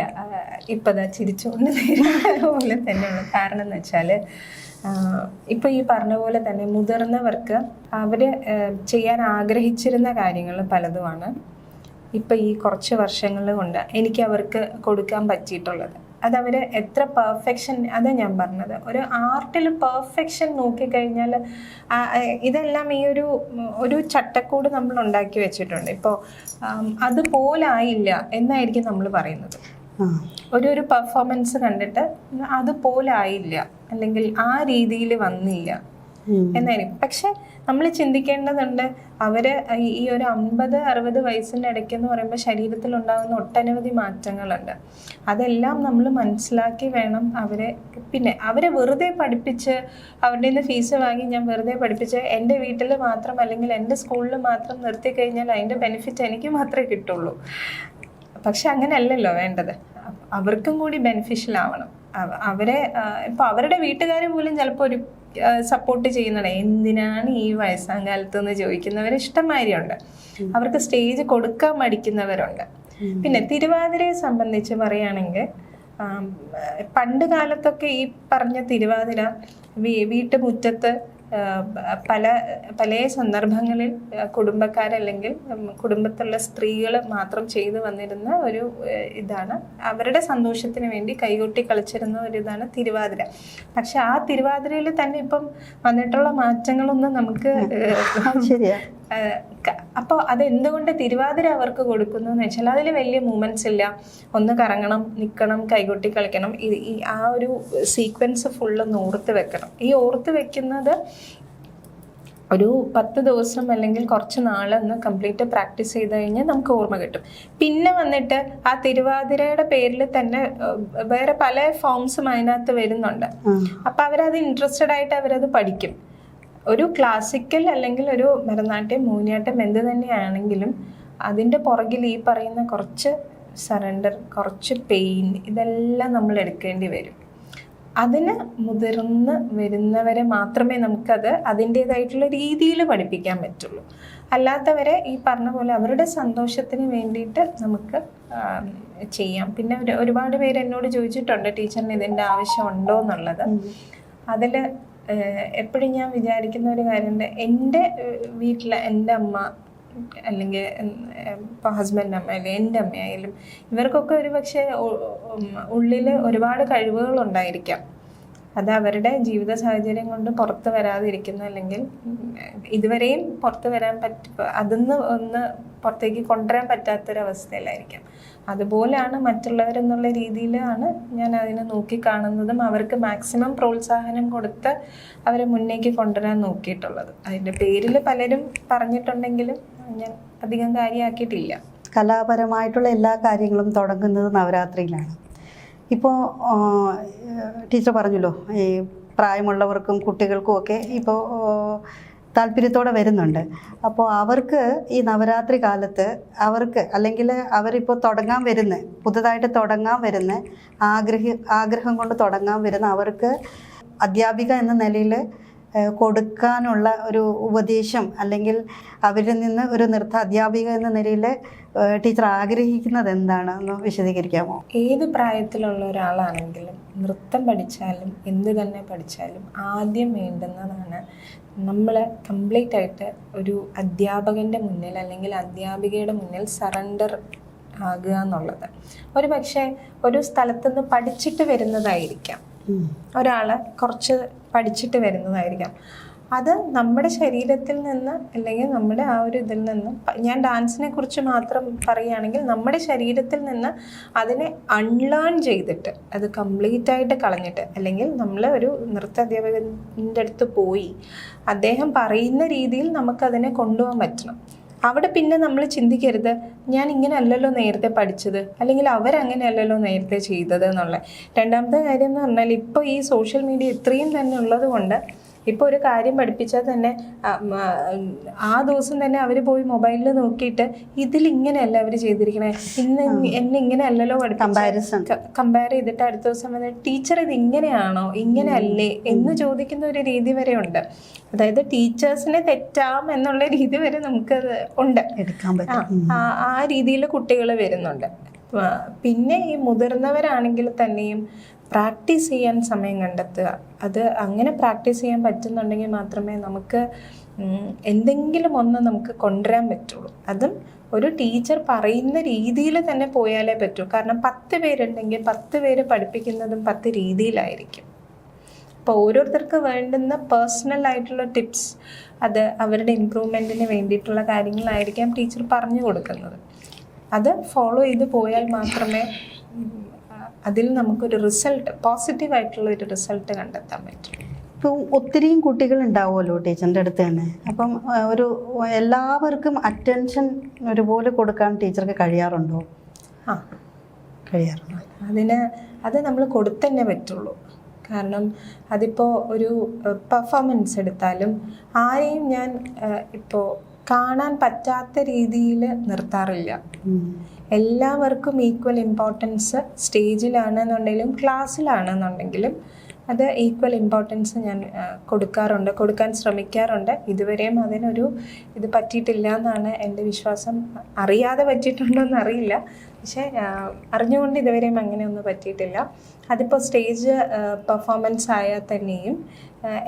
ഇപ്പം ചിരിച്ചുകൊണ്ട് നേരിടുന്ന പോലെ തന്നെയാണ്. കാരണം എന്ന് വെച്ചാൽ ഇപ്പോൾ ഈ പറഞ്ഞ പോലെ തന്നെ മുതിർന്നവർക്ക് അവർ ചെയ്യാൻ ആഗ്രഹിച്ചിരുന്ന കാര്യങ്ങൾ പലതുമാണ് ഇപ്പോൾ ഈ കുറച്ച് വർഷങ്ങൾ കൊണ്ട് എനിക്ക് അവർക്ക് കൊടുക്കാൻ പറ്റിയിട്ടുള്ളത്. അതവർ എത്ര പെർഫെക്ഷൻ, അതാ ഞാൻ പറഞ്ഞത്, ഒരു ആർട്ടിൽ പെർഫെക്ഷൻ നോക്കിക്കഴിഞ്ഞാൽ ഇതെല്ലാം ഈ ഒരു ചട്ടക്കൂട് നമ്മൾ ഉണ്ടാക്കി വെച്ചിട്ടുണ്ട്. ഇപ്പോൾ അതുപോലായില്ല എന്നായിരിക്കും നമ്മൾ പറയുന്നത്. ഒരു പെർഫോമൻസ് കണ്ടിട്ട് അതുപോലായില്ല അല്ലെങ്കിൽ ആ രീതിയിൽ വന്നില്ല എന്നായിരിക്കും. പക്ഷെ നമ്മൾ ചിന്തിക്കേണ്ടതുണ്ട്, അവർ ഈ ഒരു 50-60 വയസ്സിൻ്റെ ഇടയ്ക്കെന്ന് പറയുമ്പോൾ ശരീരത്തിൽ ഉണ്ടാകുന്ന ഒട്ടനവധി മാറ്റങ്ങളുണ്ട്. അതെല്ലാം നമ്മൾ മനസ്സിലാക്കി വേണം അവരെ വെറുതെ പഠിപ്പിച്ച് അവരുടെ നിന്ന് ഫീസ് വാങ്ങി ഞാൻ വെറുതെ പഠിപ്പിച്ച് എൻ്റെ വീട്ടിൽ മാത്രം അല്ലെങ്കിൽ എൻ്റെ സ്കൂളിൽ മാത്രം നിർത്തി കഴിഞ്ഞാൽ അതിൻ്റെ ബെനിഫിറ്റ് എനിക്ക് മാത്രമേ കിട്ടുള്ളൂ. പക്ഷെ അങ്ങനെയല്ലല്ലോ വേണ്ടത്. അവർക്കും കൂടി ബെനിഫിഷ്യൽ ആവണം. ഇപ്പോൾ അവരുടെ വീട്ടുകാർ പോലും ചിലപ്പോൾ ഒരു സപ്പോർട്ട് ചെയ്യുന്നുണ്ട്. എന്തിനാണ് ഈ വയസ്സാം കാലത്ത് എന്ന് ചോദിക്കുന്നവർ ഇഷ്ടംമാതിരിയുണ്ട്. അവർക്ക് സ്റ്റേജ് കൊടുക്കാൻ മടിക്കുന്നവരുണ്ട്. പിന്നെ തിരുവാതിരയെ സംബന്ധിച്ച് പറയുകയാണെങ്കിൽ പണ്ട് കാലത്തൊക്കെ ഈ പറഞ്ഞ തിരുവാതിര വീട്ടുമുറ്റത്ത് പല സന്ദർഭങ്ങളിൽ കുടുംബക്കാരല്ലെങ്കിൽ കുടുംബത്തിലുള്ള സ്ത്രീകൾ മാത്രം ചെയ്തു വന്നിരുന്ന ഒരു ഇതാണ്. അവരുടെ സന്തോഷത്തിന് വേണ്ടി കൈകൊട്ടി കളിച്ചിരുന്ന ഒരു ഇതാണ് തിരുവാതിര. പക്ഷെ ആ തിരുവാതിരയിൽ തന്നെ ഇപ്പം വന്നിട്ടുള്ള മാറ്റങ്ങളൊന്നും നമുക്ക് അപ്പോൾ അതെന്തുകൊണ്ട് തിരുവാതിര അവർക്ക് കൊടുക്കുന്നു എന്ന് വെച്ചാൽ അതിൽ വലിയ മൂമെന്റ്സ് ഇല്ല. ഒന്ന് കറങ്ങണം, നിൽക്കണം, കൈകൊട്ടി കളിക്കണം. ആ ഒരു സീക്വൻസ് ഫുള്ളൊന്ന് ഓർത്ത് വെക്കണം. ഈ ഓർത്ത് വെക്കുന്നത് ഒരു 10 ദിവസം അല്ലെങ്കിൽ കുറച്ച് നാളൊന്ന് കംപ്ലീറ്റ് പ്രാക്ടീസ് ചെയ്ത് കഴിഞ്ഞാൽ നമുക്ക് ഓർമ്മ കിട്ടും. പിന്നെ വന്നിട്ട് ആ തിരുവാതിരയുടെ പേരിൽ തന്നെ വേറെ പല ഫോംസും അതിനകത്ത് വരുന്നുണ്ട്. അപ്പം അവരത് ഇൻട്രസ്റ്റഡ് ആയിട്ട് അവരത് പഠിക്കും. ഒരു ക്ലാസിക്കൽ അല്ലെങ്കിൽ ഒരു ഭരതനാട്യം, മോഹിനിയാട്ടം എന്ത് തന്നെയാണെങ്കിലും അതിൻ്റെ പുറകിൽ ഈ പറയുന്ന കുറച്ച് സറണ്ടർ, കുറച്ച് പെയിൻ, ഇതെല്ലാം നമ്മൾ എടുക്കേണ്ടി വരും. അതിന് മുതിർന്ന് വരുന്നവരെ മാത്രമേ നമുക്കത് അതിൻ്റേതായിട്ടുള്ള രീതിയിൽ പഠിപ്പിക്കാൻ പറ്റുള്ളൂ. അല്ലാത്തവരെ ഈ പറഞ്ഞ പോലെ അവരുടെ സന്തോഷത്തിന് വേണ്ടിയിട്ട് നമുക്ക് ചെയ്യാം. പിന്നെ ഒരുപാട് പേര് എന്നോട് ചോദിച്ചിട്ടുണ്ട് ടീച്ചറിന് ഇതിൻ്റെ ആവശ്യമുണ്ടോ എന്നുള്ളത്. അതിൽ എപ്പോഴും ഞാൻ വിചാരിക്കുന്ന ഒരു കാര്യമുണ്ട്. എൻ്റെ വീട്ടിൽ എൻ്റെ അമ്മ അല്ലെങ്കിൽ ഇപ്പോൾ ഹസ്ബൻഡ് അമ്മ അല്ലെങ്കിൽ എൻ്റെ അമ്മയായാലും ഇവർക്കൊക്കെ ഒരു പക്ഷേ ഉള്ളിൽ ഒരുപാട് കഴിവുകളുണ്ടായിരിക്കാം. അത് അവരുടെ ജീവിത സാഹചര്യം കൊണ്ട് പുറത്ത് വരാതിരിക്കുന്ന, അല്ലെങ്കിൽ ഇതുവരെയും പുറത്ത് വരാൻ അതിന്ന് ഒന്ന് പുറത്തേക്ക് കൊണ്ടുവരാൻ പറ്റാത്തൊരവസ്ഥയിലായിരിക്കാം. അതുപോലെയാണ് മറ്റുള്ളവരെന്നുള്ള രീതിയിലാണ് ഞാൻ അതിനെ നോക്കിക്കാണുന്നതും അവർക്ക് മാക്സിമം പ്രോത്സാഹനം കൊടുത്ത് അവരെ മുന്നേക്ക് കൊണ്ടുവരാൻ നോക്കിയിട്ടുള്ളത്. അതിൻ്റെ പേരിൽ പലരും പറഞ്ഞിട്ടുണ്ടെങ്കിലും ഞാൻ അധികം കാര്യമാക്കിയിട്ടില്ല. കലാപരമായിട്ടുള്ള എല്ലാ കാര്യങ്ങളും തുടങ്ങുന്നത് നവരാത്രിയിലാണ്. ഇപ്പോൾ ടീച്ചർ പറഞ്ഞല്ലോ, ഈ പ്രായമുള്ളവർക്കും കുട്ടികൾക്കും ഒക്കെ ഇപ്പോൾ താല്പര്യത്തോടെ വരുന്നുണ്ട്. അപ്പോൾ അവർക്ക് ഈ നവരാത്രി കാലത്ത് അവർക്ക്, അല്ലെങ്കിൽ അവരിപ്പോൾ പുതുതായിട്ട് തുടങ്ങാൻ വരുന്ന ആഗ്രഹം കൊണ്ട് തുടങ്ങാൻ വരുന്ന അവർക്ക് അധ്യാപിക എന്ന നിലയിൽ കൊടുക്കാനുള്ള ഒരു ഉപദേശം, അല്ലെങ്കിൽ അവരിൽ നിന്ന് ഒരു നൃത്ത അധ്യാപിക എന്ന നിലയിൽ ടീച്ചർ ആഗ്രഹിക്കുന്നത് എന്താണെന്ന് വിശദീകരിക്കാമോ? ഏത് പ്രായത്തിലുള്ള ഒരാളാണെങ്കിലും നൃത്തം പഠിച്ചാലും എന്ത് തന്നെ പഠിച്ചാലും ആദ്യം വേണ്ടുന്നതാണ് നമ്മൾ കംപ്ലീറ്റ് ആയിട്ട് ഒരു അധ്യാപകൻ്റെ മുന്നിൽ അല്ലെങ്കിൽ അധ്യാപികയുടെ മുന്നിൽ സറണ്ടർ ആകുക എന്നുള്ളത്. ഒരു പക്ഷേ ഒരു സ്ഥലത്തുനിന്ന് പഠിച്ചിട്ട് വരുന്നതായിരിക്കാം, ഒരാൾ കുറച്ച് പഠിച്ചിട്ട് വരുന്നതായിരിക്കാം. അത് നമ്മുടെ ശരീരത്തിൽ നിന്ന് അല്ലെങ്കിൽ നമ്മുടെ ആ ഒരു ഇതിൽ നിന്ന്, ഞാൻ ഡാൻസിനെ കുറിച്ച് മാത്രം പറയുകയാണെങ്കിൽ നമ്മുടെ ശരീരത്തിൽ നിന്ന് അതിനെ അൺലേൺ ചെയ്തിട്ട് അത് കംപ്ലീറ്റ് ആയിട്ട് കളഞ്ഞിട്ട്, അല്ലെങ്കിൽ നമ്മൾ ഒരു നൃത്ത അധ്യാപകൻ്റെ അടുത്ത് പോയി അദ്ദേഹം പറയുന്ന രീതിയിൽ നമുക്കതിനെ കൊണ്ടുപോകാൻ പറ്റണം. അവിടെ പിന്നെ നമ്മൾ ചിന്തിക്കരുത് ഞാൻ ഇങ്ങനെ അല്ലല്ലോ നേരത്തെ പഠിച്ചത്, അല്ലെങ്കിൽ അവരങ്ങനെയല്ലല്ലോ നേരത്തെ ചെയ്തത് എന്നുള്ള. രണ്ടാമത്തെ കാര്യം എന്ന് പറഞ്ഞാൽ ഇപ്പോൾ ഈ സോഷ്യൽ മീഡിയ ഇത്രയും തന്നെ ഉള്ളത് കൊണ്ട് ഇപ്പോൾ ഒരു കാര്യം പഠിപ്പിച്ചാൽ തന്നെ ആ ദിവസം തന്നെ അവർ പോയി മൊബൈലിൽ നോക്കിയിട്ട് ഇതിലിങ്ങനെയല്ല അവർ ചെയ്തിരിക്കണേ, എന്നെ ഇങ്ങനെ അല്ലല്ലോ കമ്പയർ ചെയ്തിട്ട് അടുത്ത ദിവസം വന്നിട്ട് ടീച്ചർ ഇത് ഇങ്ങനെയാണോ ഇങ്ങനെ അല്ലേ എന്ന് ചോദിക്കുന്ന ഒരു രീതി വരെ ഉണ്ട്. അതായത് ടീച്ചേഴ്സിനെ തെറ്റാം എന്നുള്ള രീതി വരെ നമുക്ക് ഉണ്ട്, ആ രീതിയിൽ കുട്ടികൾ വരുന്നുണ്ട്. പിന്നെ ഈ മുതിർന്നവരാണെങ്കിൽ തന്നെയും പ്രാക്ടീസ് ചെയ്യാൻ സമയം കണ്ടെത്തുക. അത് അങ്ങനെ പ്രാക്ടീസ് ചെയ്യാൻ പറ്റുന്നുണ്ടെങ്കിൽ മാത്രമേ നമുക്ക് എന്തെങ്കിലും ഒന്ന് നമുക്ക് കൊണ്ടുവരാൻ പറ്റുള്ളൂ. അതും ഒരു ടീച്ചർ പറയുന്ന രീതിയിൽ തന്നെ പോയാലേ പറ്റൂ. കാരണം 10 പേരുണ്ടെങ്കിൽ 10 പേര് പഠിപ്പിക്കുന്നതും 10 രീതിയിലായിരിക്കും. അപ്പോൾ ഓരോരുത്തർക്ക് വേണ്ടുന്ന പേഴ്സണൽ ആയിട്ടുള്ള ടിപ്സ്, അത് അവരുടെ ഇമ്പ്രൂവ്മെൻറ്റിന് വേണ്ടിയിട്ടുള്ള കാര്യങ്ങളായിരിക്കാം ടീച്ചർ പറഞ്ഞു കൊടുക്കുന്നത്. അത് ഫോളോ ചെയ്ത് പോയാൽ മാത്രമേ അതിൽ നമുക്കൊരു റിസൾട്ട്, പോസിറ്റീവായിട്ടുള്ള ഒരു റിസൾട്ട് കണ്ടെത്താൻ പറ്റും. ഇപ്പം ഒത്തിരിയും കുട്ടികൾ ഉണ്ടാവുമല്ലോ ടീച്ചറിൻ്റെ അടുത്ത് തന്നെ. അപ്പം എല്ലാവർക്കും അറ്റൻഷൻ ഒരുപോലെ കൊടുക്കാൻ ടീച്ചർക്ക് കഴിയാറുണ്ടോ? കഴിയാറുണ്ട്. അത് നമ്മൾ കൊടുത്തന്നെ പറ്റുള്ളൂ. കാരണം അതിപ്പോൾ ഒരു പെർഫോമൻസ് എടുത്താലും ആരെയും ഞാൻ ഇപ്പോൾ കാണാൻ പറ്റാത്ത രീതിയിൽ നിർത്താറില്ല. എല്ലാവർക്കും ഈക്വൽ ഇമ്പോർട്ടൻസ് സ്റ്റേജിലാണെന്നുണ്ടെങ്കിലും ക്ലാസ്സിലാണെന്നുണ്ടെങ്കിലും അത് ഈക്വൽ ഇമ്പോർട്ടൻസ് ഞാൻ കൊടുക്കാൻ ശ്രമിക്കാറുണ്ട്. ഇതുവരെയും അതിനൊരു ഇത് പറ്റിയിട്ടില്ല എന്നാണ് എൻ്റെ വിശ്വാസം. അറിയാതെ പറ്റിയിട്ടുണ്ടോ എന്നറിയില്ല, പക്ഷേ അറിഞ്ഞുകൊണ്ട് ഇതുവരെയും അങ്ങനെയൊന്നും പറ്റിയിട്ടില്ല. അതിപ്പോൾ സ്റ്റേജ് പെർഫോമൻസ് ആയാൽ തന്നെയും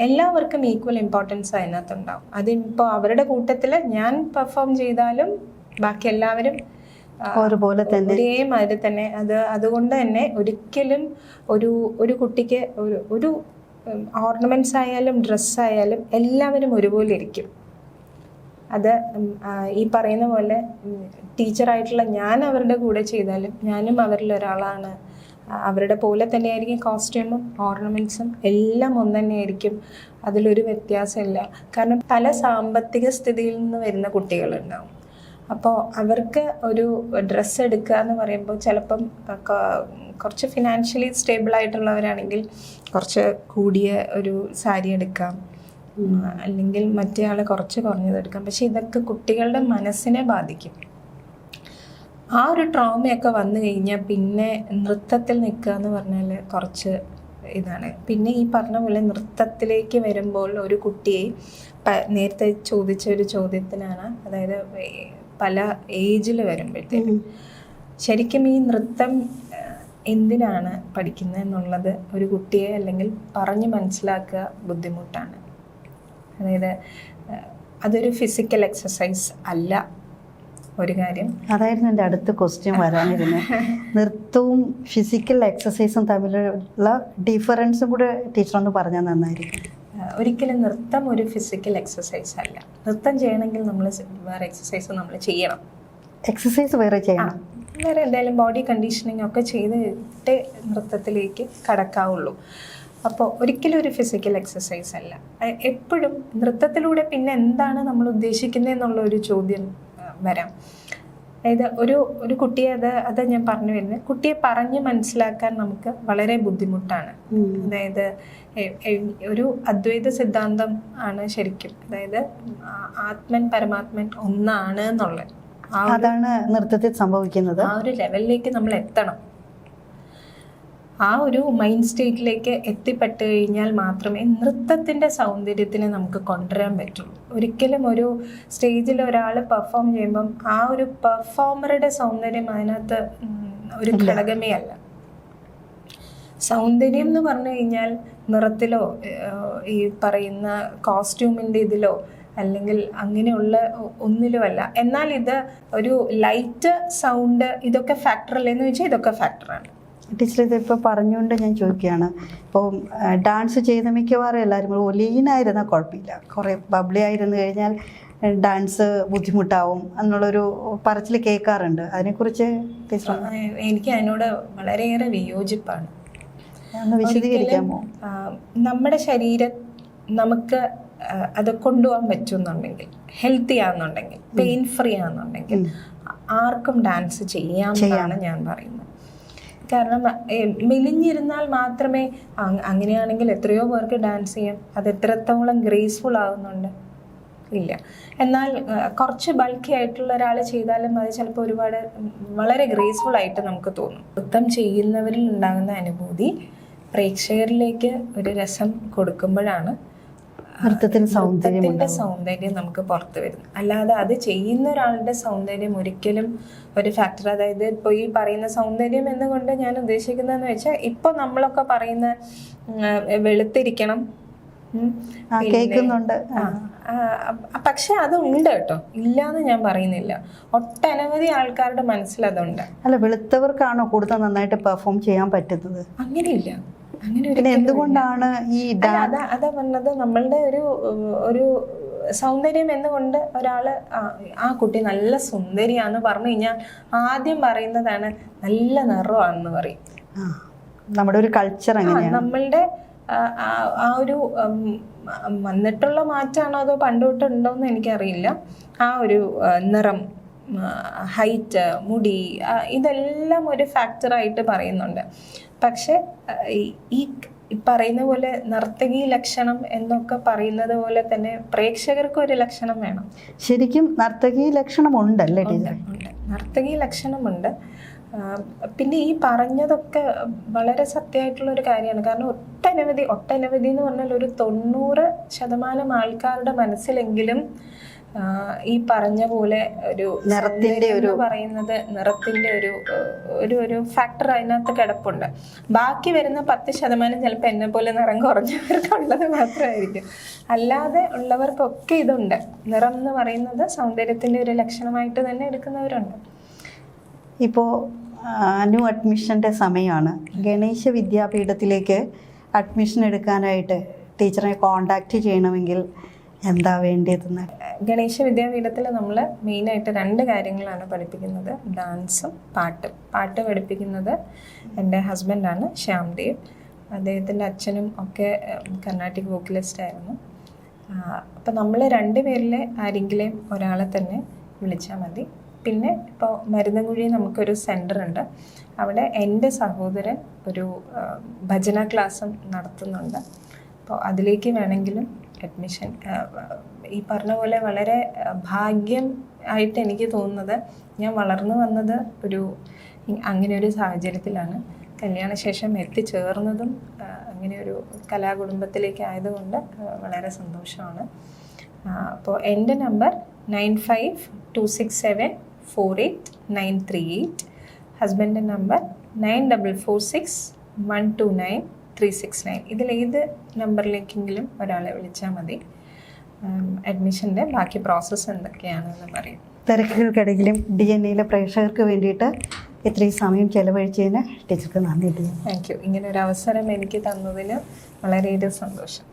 എല്ലാവർക്കും ഈക്വൽ ഇമ്പോർട്ടൻസ് അതിനകത്തുണ്ടാവും. അതിപ്പോൾ അവരുടെ കൂട്ടത്തിൽ ഞാൻ പെർഫോം ചെയ്താലും ബാക്കി എല്ലാവരും ഒരേമാതിരി തന്നെ. അതുകൊണ്ട് തന്നെ ഒരിക്കലും ഒരു കുട്ടിക്ക് ഒരു ഓർണമെൻറ്റ്സ് ആയാലും ഡ്രസ്സായാലും എല്ലാവരും ഒരുപോലെ ഇരിക്കും. അത് ഈ പറയുന്ന പോലെ ടീച്ചറായിട്ടുള്ള ഞാൻ അവരുടെ കൂടെ ചെയ്താലും ഞാനും അവരിൽ ഒരാളാണ്. അവരുടെ പോലെ തന്നെയായിരിക്കും കോസ്റ്റ്യൂമും ഓർണമെൻറ്റ്സും എല്ലാം ഒന്ന് തന്നെയായിരിക്കും. അതിലൊരു വ്യത്യാസമില്ല. കാരണം പല സാമ്പത്തിക സ്ഥിതിയിൽ നിന്ന് വരുന്ന കുട്ടികളുണ്ടാവും. അപ്പോൾ അവർക്ക് ഒരു ഡ്രസ്സ് എടുക്കുക എന്ന് പറയുമ്പോൾ ചിലപ്പം കുറച്ച് ഫിനാൻഷ്യലി സ്റ്റേബിൾ ആയിട്ടുള്ളവരാണെങ്കിൽ കുറച്ച് കൂടിയ ഒരു സാരി എടുക്കാം, അല്ലെങ്കിൽ മറ്റേ ആൾ കുറച്ച് കുറഞ്ഞതെടുക്കാം. പക്ഷെ ഇതൊക്കെ കുട്ടികളുടെ മനസ്സിനെ ബാധിക്കും. ആ ഒരു ട്രോമയൊക്കെ വന്നു കഴിഞ്ഞാൽ പിന്നെ നൃത്തത്തിൽ നിൽക്കുക എന്ന് പറഞ്ഞാൽ കുറച്ച് ഇതാണ്. പിന്നെ ഈ പറഞ്ഞ പോലെ നൃത്തത്തിലേക്ക് വരുമ്പോൾ ഒരു കുട്ടിയെ നേരത്തെ ചോദിച്ച ഒരു ചോദ്യത്തിനാണ്, അതായത് പല ഏജിൽ വരുമ്പോഴത്തേക്കും ശരിക്കും ഈ നൃത്തം എന്തിനാണ് പഠിക്കുന്നത് എന്നുള്ളത് ഒരു കുട്ടിയെ അല്ലെങ്കിൽ പറഞ്ഞ് മനസ്സിലാക്കുക ബുദ്ധിമുട്ടാണ്. അതായത് അതൊരു ഫിസിക്കൽ എക്സസൈസ് അല്ല. ഒരു കാര്യം അതായിരുന്നു എൻ്റെ അടുത്ത ക്വസ്റ്റ്യൻ വരാനിരുന്നത്. നൃത്തവും ഫിസിക്കൽ എക്സസൈസും തമ്മിലുള്ള ഡിഫറൻസും കൂടെ ടീച്ചറൊന്ന് പറഞ്ഞാൽ നന്നായിരിക്കും. ഒരിക്കലും നൃത്തം ഒരു ഫിസിക്കൽ എക്സസൈസ് അല്ല. നൃത്തം ചെയ്യണമെങ്കിൽ നമ്മൾ വേറെ എക്സസൈസ് നമ്മൾ ചെയ്യണം. എക്സസൈസ് വേറെ ചെയ്യണം, വേറെ എന്തായാലും ബോഡി കണ്ടീഷനിങ് ഒക്കെ ചെയ്തിട്ട് നൃത്തത്തിലേക്ക് കടക്കാവുള്ളൂ. അപ്പോൾ ഒരിക്കലും ഒരു ഫിസിക്കൽ എക്സസൈസ് അല്ല. എപ്പോഴും നൃത്തത്തിലൂടെ പിന്നെ എന്താണ് നമ്മൾ ഉദ്ദേശിക്കുന്നത് എന്നുള്ള ഒരു ചോദ്യം വരാം. അതായത് ഒരു കുട്ടിയെ അത് ഞാൻ പറഞ്ഞു വരുന്നത്, കുട്ടിയെ പറഞ്ഞ് മനസ്സിലാക്കാൻ നമുക്ക് വളരെ ബുദ്ധിമുട്ടാണ്. അതായത് ഒരു അദ്വൈത സിദ്ധാന്തം ആണ് ശരിക്കും, അതായത് ആത്മൻ പരമാത്മൻ ഒന്നാണ് എന്നുള്ളത്. അതാണ് നൃത്തത്തിൽ സംഭവിക്കുന്നത്. ആ ഒരു ലെവലിലേക്ക് നമ്മൾ എത്തണം. ആ ഒരു മൈൻഡ് സ്റ്റേറ്റിലേക്ക് എത്തിപ്പെട്ട് കഴിഞ്ഞാൽ മാത്രമേ നൃത്തത്തിൻ്റെ സൗന്ദര്യത്തിനെ നമുക്ക് കൊണ്ടുവരാൻ പറ്റുള്ളൂ. ഒരിക്കലും ഒരു സ്റ്റേജിൽ ഒരാൾ പെർഫോം ചെയ്യുമ്പം ആ ഒരു പെർഫോമറുടെ സൗന്ദര്യം അതിനകത്ത് ഒരു ഘടകമേ അല്ല. സൗന്ദര്യം എന്ന് പറഞ്ഞു കഴിഞ്ഞാൽ നിറത്തിലോ ഈ പറയുന്ന കോസ്റ്റ്യൂമിൻ്റെ ഇതിലോ അല്ലെങ്കിൽ അങ്ങനെയുള്ള ഒന്നിലുമല്ല. എന്നാൽ ഇത് ഒരു ലൈറ്റ്, സൗണ്ട്, ഇതൊക്കെ ഫാക്ടർ അല്ലേന്ന് ചോദിച്ചാൽ ഇതൊക്കെ ഫാക്ടറാണ്. ടീച്ചർ ഇതിപ്പോൾ പറഞ്ഞുകൊണ്ട് ഞാൻ ചോദിക്കുകയാണ്, ഇപ്പോൾ ഡാൻസ് ചെയ്ത മിക്കവാറും എല്ലാവരും ലീനായിരുന്നാൽ കുഴപ്പമില്ല, കുറേ ബബ്ലി ആയിരുന്നു കഴിഞ്ഞാൽ ഡാൻസ് ബുദ്ധിമുട്ടാവും എന്നുള്ളൊരു പറച്ചിൽ കേൾക്കാറുണ്ട്. അതിനെക്കുറിച്ച് ടീച്ചർ? എനിക്ക് അതിനോട് വളരെയേറെ വിയോജിപ്പാണ്. ഒന്ന് വിശദീകരിക്കാമോ? നമ്മുടെ ശരീരം നമുക്ക് അത് കൊണ്ടുപോകാൻ പറ്റുമെന്നുണ്ടെങ്കിൽ, ഹെൽത്തി ആണെന്നുണ്ടെങ്കിൽ, പെയിൻ ഫ്രീ ആണെന്നുണ്ടെങ്കിൽ ആർക്കും ഡാൻസ് ചെയ്യാമെന്നാണ് ഞാൻ പറയുന്നത്. കാരണം മെലിഞ്ഞിരുന്നാൽ മാത്രമേ, അങ്ങനെയാണെങ്കിൽ എത്രയോ പേർക്ക് ഡാൻസ് ചെയ്യാം. അത് എത്രത്തോളം ഗ്രേസ്ഫുൾ ആവുന്നുണ്ട്? ഇല്ല. എന്നാൽ കുറച്ച് ബൾക്കി ആയിട്ടുള്ള ഒരാൾ ചെയ്താലും അത് ചിലപ്പോൾ ഒരുപാട് വളരെ ഗ്രേസ്ഫുൾ ആയിട്ട് നമുക്ക് തോന്നും. നൃത്തം ചെയ്യുന്നവരിൽ ഉണ്ടാകുന്ന അനുഭൂതി പ്രേക്ഷകരിലേക്ക് ഒരു രസം കൊടുക്കുമ്പോഴാണ് നൃത്തത്തിൻ്റെ സൗന്ദര്യം നമുക്ക് പുറത്തു വരുന്നത്. അല്ലാതെ അത് ചെയ്യുന്ന ഒരാളുടെ സൗന്ദര്യം ഒരിക്കലും ഒരു ഫാക്ടർ, അതായത് ഇപ്പോൾ ഈ പറയുന്ന സൗന്ദര്യം എന്നുകൊണ്ട് ഞാൻ ഉദ്ദേശിക്കുന്നതെന്ന് വെച്ചാൽ ഇപ്പോൾ നമ്മളൊക്കെ പറയുന്ന വെളുത്തിരിക്കണം, കേൾക്കുന്നുണ്ട്. പക്ഷെ അതുണ്ട് കേട്ടോ, ഇല്ലാന്ന് ഞാൻ പറയുന്നില്ല. ഒട്ടനവധി ആൾക്കാരുടെ മനസ്സിൽ അതുണ്ട്. അല്ല, വെളുത്തവർക്കാണോ കൂടുതൽ നന്നായിട്ട് പെർഫോം ചെയ്യാൻ പറ്റുന്നത്? അങ്ങനെയില്ല. എന്തുകൊണ്ടാണ് ഈ അതാ പറഞ്ഞത്, നമ്മളുടെ ഒരു സൗന്ദര്യം എന്നുകൊണ്ട് ഒരാള് ആ കുട്ടി നല്ല സുന്ദരിയാന്ന് പറഞ്ഞു കഴിഞ്ഞാൽ ആദ്യം പറയുന്നതാണ് നല്ല നിറമാണെന്ന് പറയും. നമ്മുടെ ഒരു കൾച്ചർ അങ്ങനെയാണ്. നമ്മളുടെ ആ ഒരു വന്നിട്ടുള്ള മാറ്റാണോ അതോ പണ്ടുതൊട്ടുണ്ടോന്ന് എനിക്കറിയില്ല. ആ ഒരു നിറം, ഹൈറ്റ്, മുടി, ഇതെല്ലാം ഒരു ഫാക്ടറായിട്ട് പറയുന്നുണ്ട്. പക്ഷെ ഈ പറയുന്ന പോലെ നർത്തകി ലക്ഷണം എന്നൊക്കെ പറയുന്നത് പോലെ തന്നെ പ്രേക്ഷകർക്ക് ഒരു ലക്ഷണം വേണം. ശരിക്കും നർത്തകി ലക്ഷണം ഉണ്ടല്ലേ ടീച്ചർ? ഉണ്ട്, നർത്തകി ലക്ഷണമുണ്ട്. പിന്നെ ഈ പറഞ്ഞതൊക്കെ വളരെ സത്യമായിട്ടുള്ളൊരു കാര്യമാണ്. കാരണം ഒട്ടനവധി എന്ന് പറഞ്ഞാൽ ഒരു 90% ആൾക്കാരുടെ മനസ്സിലെങ്കിലും ഈ പറഞ്ഞ പോലെ ഒരു നിറത്തിന്റെ ഒരു പറയുന്നത് നിറത്തിന്റെ ഒരു ഫാക്ടർ അതിനകത്ത് കിടപ്പുണ്ട്. ബാക്കി വരുന്ന 10% ചിലപ്പോൾ എന്നെ പോലെ നിറം കുറഞ്ഞവർക്കുള്ളത് മാത്രമായിരിക്കും. അല്ലാതെ ഉള്ളവർക്കൊക്കെ ഇതുണ്ട്. നിറം എന്ന് പറയുന്നത് സൗന്ദര്യത്തിന്റെ ഒരു ലക്ഷണമായിട്ട് തന്നെ എടുക്കുന്നവരുണ്ട്. ഇപ്പോൾ ന്യൂ അഡ്മിഷൻ്റെ സമയമാണ്. ഗണേശ വിദ്യാപീഠത്തിലേക്ക് അഡ്മിഷൻ എടുക്കാനായിട്ട് ടീച്ചറെ കോണ്ടാക്ട് ചെയ്യണമെങ്കിൽ എന്താ വേണ്ടിയതെന്ന്? ഗണേശ വിദ്യാപീഠത്തിൽ നമ്മൾ മെയിനായിട്ട് 2 കാര്യങ്ങളാണ് പഠിപ്പിക്കുന്നത്, ഡാൻസും പാട്ടും. പാട്ട് പഠിപ്പിക്കുന്നത് എൻ്റെ ഹസ്ബൻഡാണ്, ശ്യാംദേവ്. അദ്ദേഹത്തിൻ്റെ അച്ഛനും ഒക്കെ കർണാട്ടിക് വോക്കലിസ്റ്റ് ആയിരുന്നു. അപ്പോൾ നമ്മൾ 2 പേരിൽ ആരെങ്കിലും ഒരാളെ തന്നെ വിളിച്ചാൽ മതി. പിന്നെ ഇപ്പോൾ മരുന്നൻകുഴി നമുക്കൊരു സെൻറ്റർ ഉണ്ട്. അവിടെ എൻ്റെ സഹോദരൻ ഒരു ഭജന ക്ലാസ്സും നടത്തുന്നുണ്ട്. അപ്പോൾ അതിലേക്ക് വേണമെങ്കിലും അഡ്മിഷൻ. ഈ പറഞ്ഞ പോലെ വളരെ ഭാഗ്യം ആയിട്ട് എനിക്ക് തോന്നുന്നത്, ഞാൻ വളർന്നു വന്നത് അങ്ങനെ ഒരു സാഹചര്യത്തിലാണ്. കല്യാണശേഷം എത്തിച്ചേർന്നതും അങ്ങനെ ഒരു കലാകുടുംബത്തിലേക്ക് ആയതുകൊണ്ട് വളരെ സന്തോഷമാണ്. അപ്പോൾ എൻ്റെ നമ്പർ 9526748938. ഹസ്ബൻഡിൻ്റെ നമ്പർ 9446129369. ഇതിലേത് നമ്പറിലേക്കെങ്കിലും ഒരാളെ വിളിച്ചാൽ മതി. അഡ്മിഷൻ്റെ ബാക്കി പ്രോസസ്സ് എന്തൊക്കെയാണെന്ന് പറയും. തിരക്കുകൾക്കിടയിലും DNA പ്രേക്ഷകർക്ക് വേണ്ടിയിട്ട് ഇത്രയും സമയം ചെലവഴിച്ചതിന് ടീച്ചർക്ക് നന്ദി. Thank you. ഇങ്ങനെ ഒരു അവസരം എനിക്ക് തന്നതിന് വളരെയേറെ സന്തോഷം.